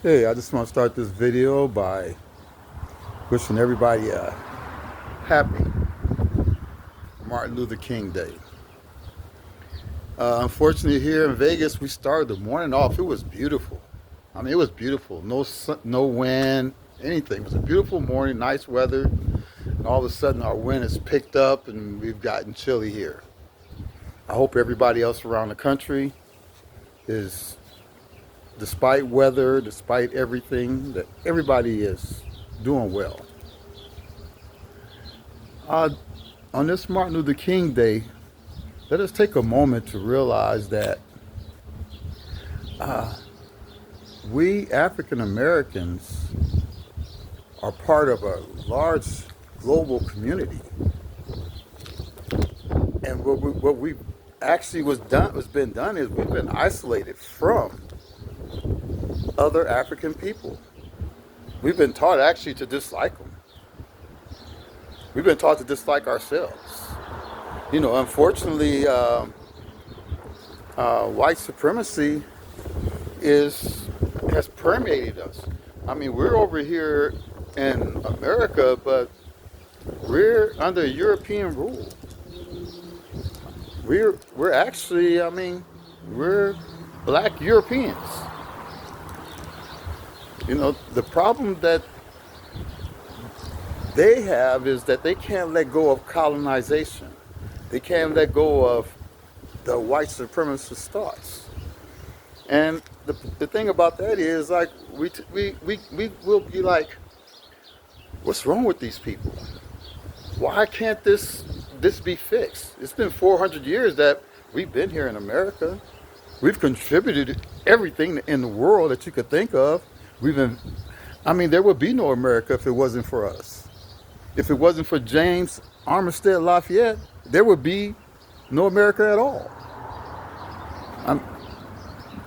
Hey, I just want to start this video by wishing everybody a happy Martin Luther King Day. Unfortunately, here in Vegas, we started the morning off. It was beautiful. I mean, it was beautiful. No sun, no wind, anything. It was a beautiful morning, nice weather. And all of a sudden, our wind has picked up and we've gotten chilly here. I hope everybody else around the country is, despite weather, despite everything, that everybody is doing well. Uh, on this Martin Luther King Day, let us take a moment to realize that uh, we African Americans are part of a large global community, and what we actually was been done is we've been isolated from other African people. We've been taught actually to dislike them. We've been taught to dislike ourselves. Unfortunately, white supremacy is has permeated us. I mean, we're over here in America, but we're under European rule. We're actually, I mean, we're black Europeans. The problem that they have is that they can't let go of colonization. They can't let go of the white supremacist thoughts. And the thing about that is, like, we will be like, what's wrong with these people? Why can't this be fixed? It's been 400 years that we've been here in America. We've contributed everything in the world that you could think of. I mean, there would be no America if it wasn't for us. If it wasn't for James Armistead Lafayette, there would be no America at all. I'm,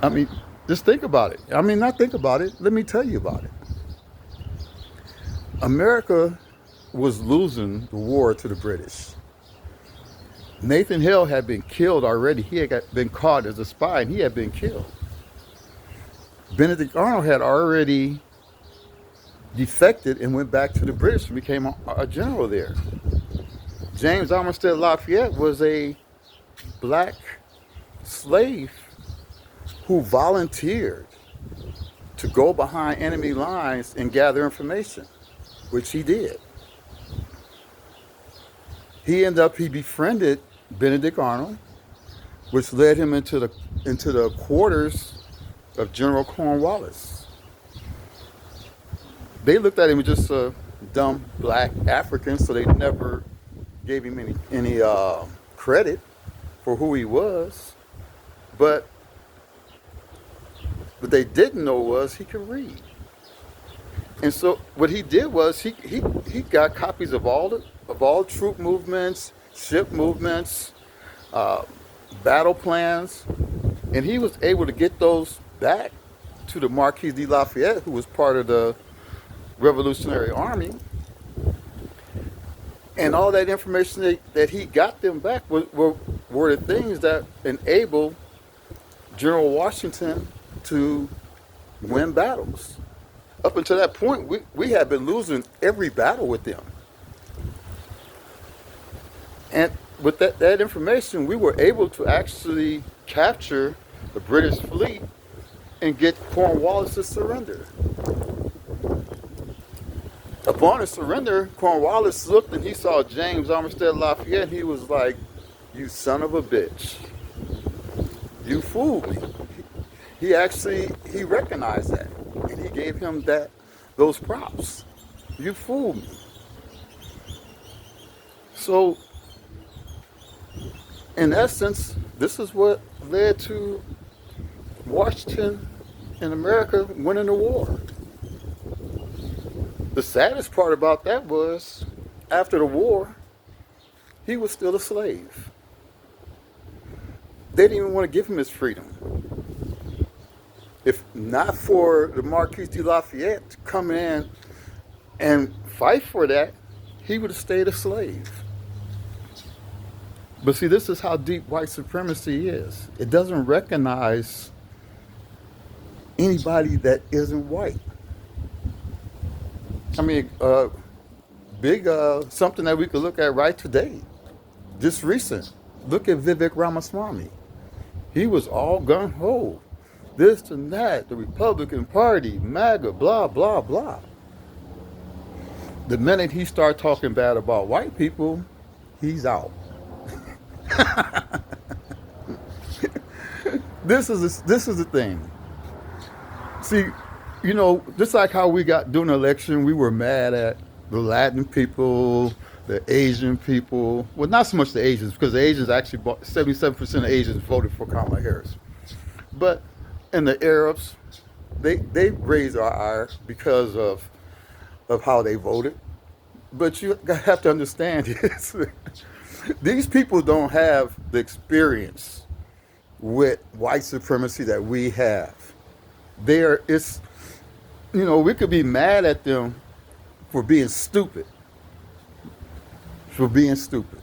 I mean, just think about it. I mean, not think about it. Let me tell you about it. America was losing the war to the British. Nathan Hale had been killed already. He had been caught as a spy and he had been killed. Benedict Arnold had already defected and went back to the British and became a general there. James Armistead Lafayette was a black slave who volunteered to go behind enemy lines and gather information, which he did. He befriended Benedict Arnold, which led him into the quarters of General Cornwallis. They looked at him as just a dumb black African, so they never gave him any credit for who he was. But what they didn't know was he could read. And so what he did was he got copies of all troop movements, ship movements, battle plans, and he was able to get those back to the Marquis de Lafayette, who was part of the Revolutionary Army. And all that information that he got them back were the things that enabled General Washington to win battles. Up until that point, we had been losing every battle with them. And with that information, we were able to actually capture the British fleet and get Cornwallis to surrender. Upon his surrender, Cornwallis looked and he saw James Armistead Lafayette. He was like, "You son of a bitch. You fooled me." He recognized that, and he gave him those props. "You fooled me." So, in essence, this is what led to Washington and America winning the war. The saddest part about that was, after the war, he was still a slave. They didn't even want to give him his freedom. If not for the Marquis de Lafayette to come in and fight for that, he would have stayed a slave. But see, this is how deep white supremacy is. It doesn't recognize anybody that isn't white. I mean, big something that we could look at right today, just recent. Look at Vivek Ramaswamy. He was all gung ho, this and that, the Republican Party, MAGA, blah blah blah. The minute he started talking bad about white people, he's out. This is the thing. See, just like how we got during the election, we were mad at the Latin people, the Asian people. Well, not so much the Asians, because the Asians actually 77% of Asians voted for Kamala Harris. But and the Arabs, they raised our ire because of how they voted. But you have to understand this: these people don't have the experience with white supremacy that we have. It's we could be mad at them for being stupid. For being stupid.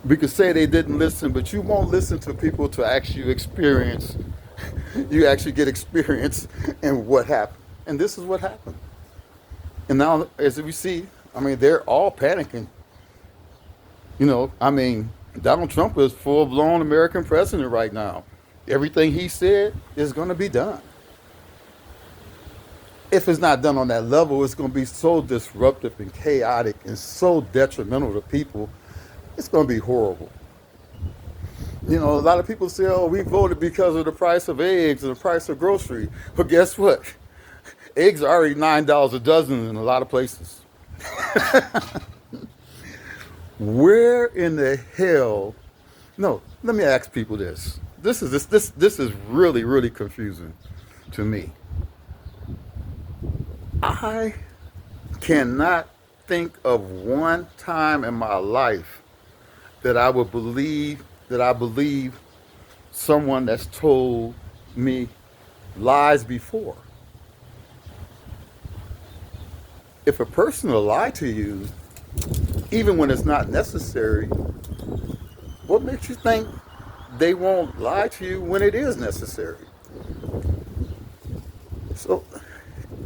We could say they didn't listen, but you won't listen to people to actually experience. You actually get experience in what happened. And this is what happened. And now, as we see, I mean, they're all panicking. I mean, Donald Trump is full-blown American president right now. Everything he said is going to be done. If it's not done on that level, it's going to be so disruptive and chaotic and so detrimental to people. It's going to be horrible. A lot of people say, oh, we voted because of the price of eggs and the price of grocery. But guess what? Eggs are already $9 a dozen in a lot of places. Where in the hell? No, let me ask people this. This is really, really confusing to me. I cannot think of one time in my life that I believe someone that's told me lies before. If a person will lie to you, even when it's not necessary, what makes you think they won't lie to you when it is necessary? So,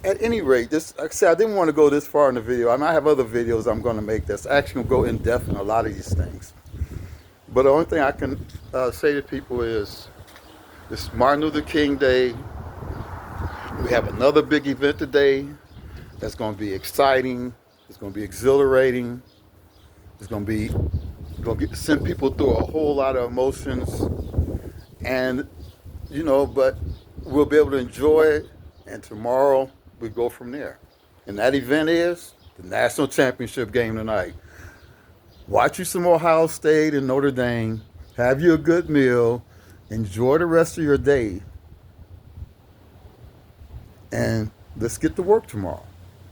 at any rate, like I said, I didn't want to go this far in the video. I might have other videos I'm going to make that's actually going to go in depth in a lot of these things. But the only thing I can say to people is, this Martin Luther King Day. We have another big event today that's going to be exciting. It's going to be exhilarating. It's going to send people through a whole lot of emotions. And, but we'll be able to enjoy it. And tomorrow we go from there. And that event is the national championship game tonight. Watch you some Ohio State and Notre Dame. Have you a good meal. Enjoy the rest of your day. And let's get to work tomorrow.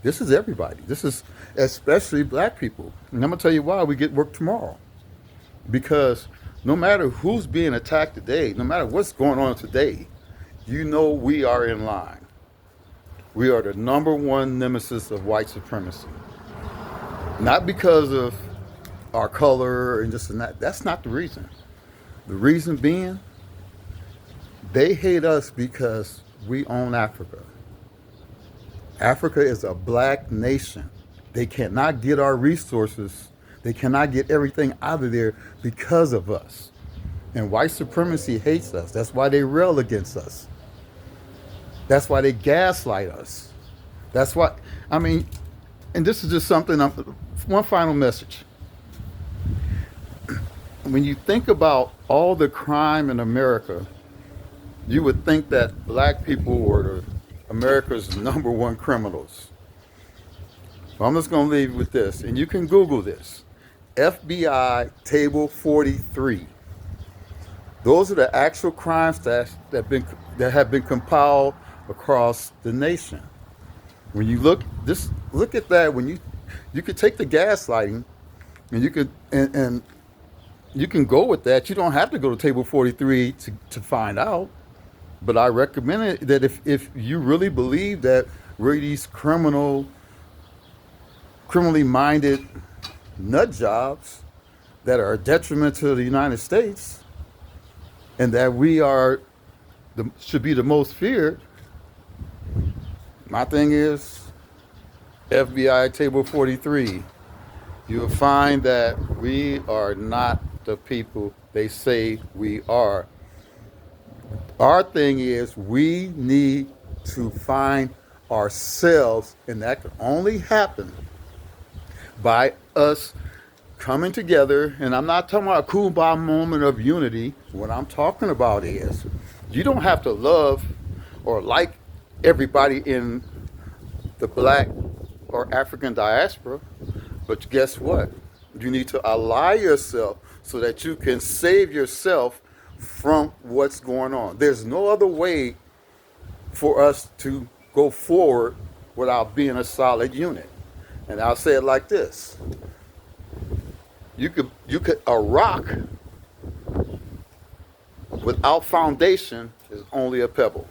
This is everybody. This is especially black people. And I'm going to tell you why we get work tomorrow. Because no matter who's being attacked today, no matter what's going on today, we are in line. We are the number one nemesis of white supremacy. Not because of our color and this and that. That's not the reason. The reason being, they hate us because we own Africa. Africa is a black nation. They cannot get our resources. They cannot get everything out of there because of us. And white supremacy hates us. That's why they rail against us. That's why they gaslight us. That's why, and this is just something, one final message. When you think about all the crime in America, you would think that black people were America's number one criminals. So I'm just going to leave you with this, and you can Google this. FBI Table 43. Those are the actual crime stats that have been compiled across the nation. When you look at that, when you could take the gaslighting, and you can go with that. You don't have to go to Table 43 to find out. But I recommend it that if you really believe that we're these criminally minded nut jobs that are a detriment to the United States, and that we are should be the most feared. My thing is FBI Table 43. You'll find that we are not the people they say we are. Our thing is we need to find ourselves, and that can only happen by us coming together. And I'm not talking about a kumbaya moment of unity. What I'm talking about is you don't have to love or like everybody in the black or African diaspora, but guess what? You need to ally yourself so that you can save yourself from what's going on. There's no other way for us to go forward without being a solid unit. And I'll say it like this. You could a rock without foundation is only a pebble.